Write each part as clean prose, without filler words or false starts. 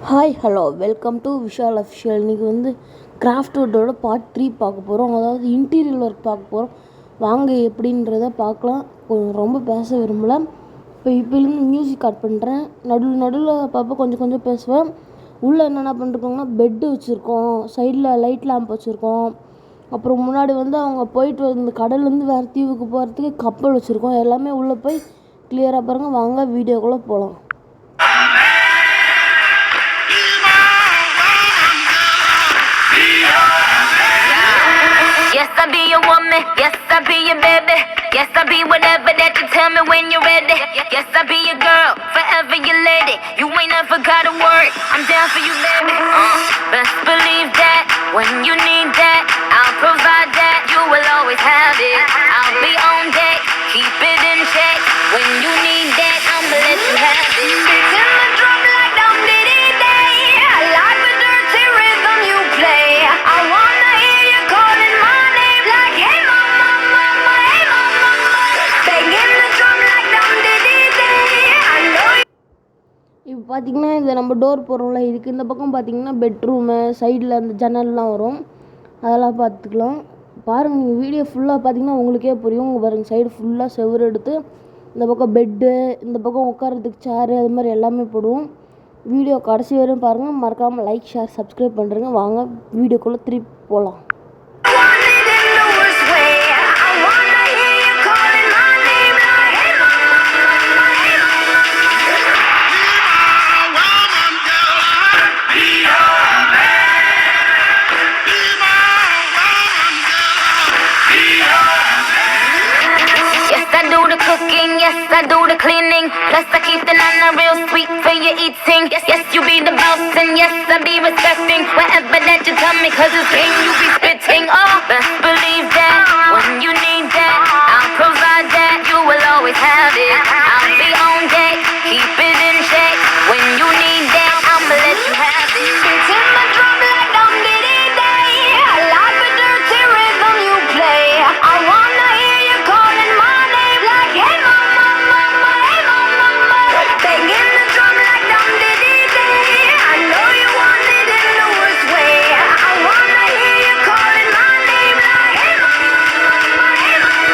Hi hello welcome to Vishal official. இன்றைக்கி வந்து craft வுட்டோட part 3 பார்க்க போகிறோம். அதாவது இன்டீரியர் ஒர்க் பார்க்க போகிறோம். வாங்க எப்படின்றத பார்க்கலாம். ரொம்ப பேச விரும்பலை. இப்போலேருந்து மியூசிக் ஆட் பண்ணுறேன். நடுவில் அப்பப்போ கொஞ்சம் பேசுவேன். உள்ளே என்னென்ன பண்ணிருக்கோங்கன்னா பெட்டு வச்சுருக்கோம், சைடில் லைட் லேம்ப் வச்சுருக்கோம். அப்புறம் முன்னாடி வந்து அவங்க போயிட்டு வந்து கடல்லேருந்து வேறு தீவுக்கு போகிறதுக்கு கப்பல் வச்சுருக்கோம். எல்லாமே உள்ளே போய் கிளியராக பாருங்கள். வாங்க வீடியோக்குள்ளே போகலாம். Yes, I'll be your woman. Yes, I'll be your baby. Yes, I'll be whatever that you tell me when you're ready. Yes, I'll be your girl, forever your lady. You ain't never gotta worry, I'm down for you, baby. Best believe that when you need that, I'll provide that. You will always have it. I'll be on deck, keep it in check. When you need that, I'ma let you have it. Beats in the drum like dum diddy day. I like the dirty rhythm you play. I wanna hear you calling my name like hey mama, mama, hey mama. Banging the drum like dum diddy day. I know you. இப்போ பார்த்திங்கன்னா இது நம்ம door போடுறோம்ல, இதுக்கு இந்த பக்கம் பார்த்திங்கன்னா bedroom, சைடில் அந்த ஜன்னல்லாம் வரும். அதெல்லாம் பார்த்துக்கலாம். பாருங்கள், நீங்கள் வீடியோ ஃபுல்லாக பார்த்திங்கன்னா உங்களுக்கே புரியும். உங்கள் பாருங்கள், சைடு ஃபுல்லாக செவுரு எடுத்து இந்த பக்கம் பெட்டு, இந்த பக்கம் உட்காரத்துக்கு சேரு, அது மாதிரி எல்லாமே போடுவோம். வீடியோ கடைசி வரையும் பாருங்கள். மறக்காமல் லைக், ஷேர், சப்ஸ்கிரைப் பண்ணுறேங்க. வாங்க வீடியோக்குள்ளே திருப்பி போகலாம். Yes, I do the cleaning. Plus I keep the nana real sweet for your eating. Yes, you be the boss and yes, I be respecting whatever that you tell me, cause it's game you be spitting. Oh, best believe that when you need that, I'll provide that. You will always have it. I'll be on deck, keep it in check. When you need that, I'ma let you have it. Beats in my drum like dum diddy day. I like the dirty rhythm you play. I wanna hear you calling my name like hey mama, mama, hey mama. Banging the drum like dum diddy day. I know you want it in the worst way. I wanna hear you calling my name like hey mama, mama, hey mama.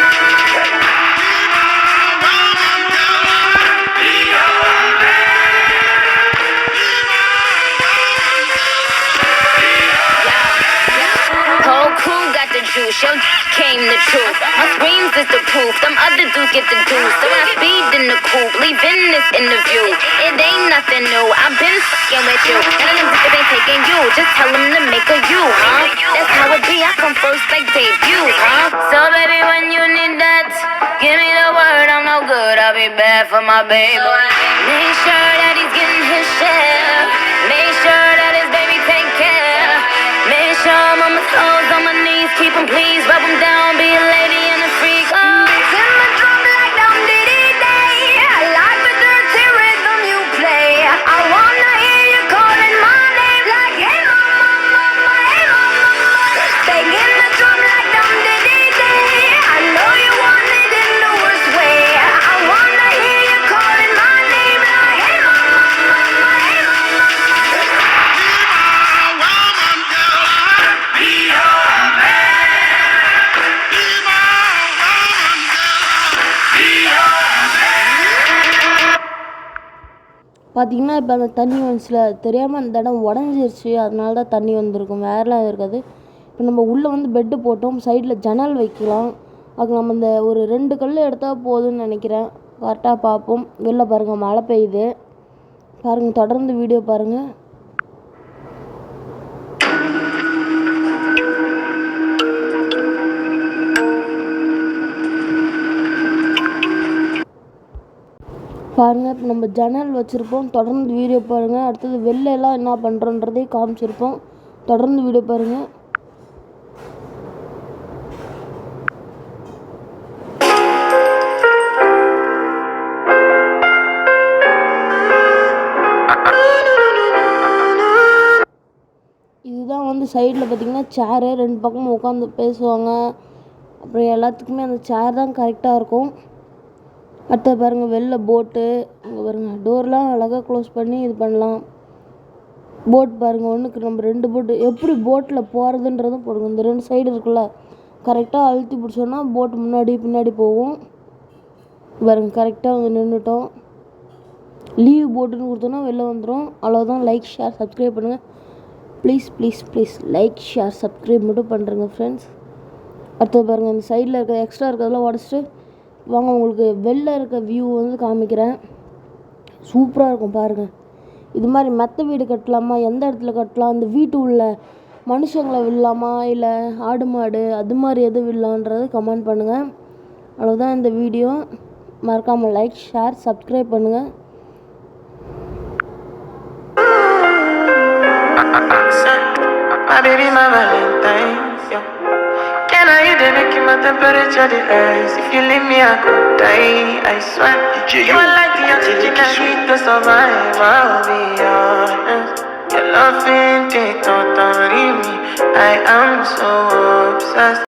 Whole crew got the juice, your came the truth. My screams is the proof, them other dudes get the juice. So I speed in the coupe, leaving this interview. It ain't nothing new, I've been fucking with you. And them niggas ain't taking you, just tell them to make a you, huh? That's how it be, I come first like debut, huh? So baby, when you need that, give me the word, I'm no good, I'll be bad for my baby. Make sure that he's getting his share. Make sure that his baby take care. Make sure I'm on my toes, on my knees, keep him please, rub him down, be a lady and a freak. Beats in my drum like dum diddy day. I like the dirty rhythm you play. I wanna hear you calling my name like hey mama, mama, hey mama. Banging the drum like dum diddy day. I know you want it in the worst way. I wanna hear you calling my name like hey mama, mama, hey mama. பார்த்திங்கன்னா இப்போ அந்த தண்ணி வந்துச்சுல, தெரியாமல் அந்த இடம் உடஞ்சிருச்சு. அதனால தான் தண்ணி வந்திருக்கும், வேறெலாம் இருக்காது. இப்போ நம்ம உள்ளே வந்து பெட்டு போட்டோம், சைடில் ஜன்னல் வைக்கலாம். அதுக்கு நம்ம இந்த ஒரு 2 கல் எடுத்தால் போதும்னு நினைக்கிறேன். கரெக்டாக பார்ப்போம். வெளில பாருங்கள், மழை பெய்யுது. பாருங்கள், தொடர்ந்து வீடியோ பாருங்கள். பாருங்கள், இப்போ நம்ம ஜன்னல் வச்சுருப்போம். தொடர்ந்து வீடியோ பாருங்கள். அடுத்தது வெளிலலாம் என்ன பண்ணுறோன்றதையும் காமிச்சிருப்போம். தொடர்ந்து வீடியோ பாருங்கள். இதுதான் வந்து சைடில் பார்த்திங்கன்னா சேரு, 2 பக்கமும் உட்காந்து பேசுவாங்க. அப்புறம் எல்லாத்துக்குமே அந்த சேர் தான் கரெக்டாக இருக்கும். அடுத்து பாருங்கள், வெளில போட்டு இங்கே பாருங்கள், டோர்லாம் அழகாக க்ளோஸ் பண்ணி இது பண்ணலாம். போட் பாருங்கள், ஒன்றுக்கு நம்ம 2 போட்டு எப்படி போட்டில் போகிறதுன்றதும் போடுங்க. இந்த 2 சைடு இருக்குல்ல, கரெக்டாக அழுத்தி பிடிச்சோன்னா போட் முன்னாடி பின்னாடி போகும் பாருங்க. கரெக்டாக வந்து நின்றுட்டோம். லீவ் போட்டுன்னு கொடுத்தோன்னா வெளில வந்துடும். அவ்வளோதான். லைக் ஷேர் சப்ஸ்கிரைப் பண்ணுங்கள். Please please please like share subscribe மட்டும் பண்ணுறேங்க ஃப்ரெண்ட்ஸ். அடுத்தது பாருங்கள், இந்த சைடில் இருக்க எக்ஸ்ட்ரா இருக்கிறதெல்லாம் உடச்சிட்டு வாங்க உங்களுக்கு வெளில இருக்க வியூ வந்து காமிக்கிறேன். சூப்பராக இருக்கும் பாருங்கள். இது மாதிரி மெத்த வீடு கட்டலாமா, எந்த இடத்துல கட்டலாம், இந்த வீட்டு உள்ள மனுஷங்களை விடலாமா இல்லை ஆடு மாடு அது மாதிரி எது விடலான்றது கமெண்ட் பண்ணுங்கள். அவ்வளோதான் இந்த வீடியோ. மறக்காமல் லைக் ஷேர் சப்ஸ்கிரைப் பண்ணுங்கள். My baby, my Valentine, yeah. Can I hit the make my temperature the rise? If you leave me, I could die, I swear. You are like the oxygen I need to survive, I'll be honest. Your love ain't it, totally me. I am so obsessed.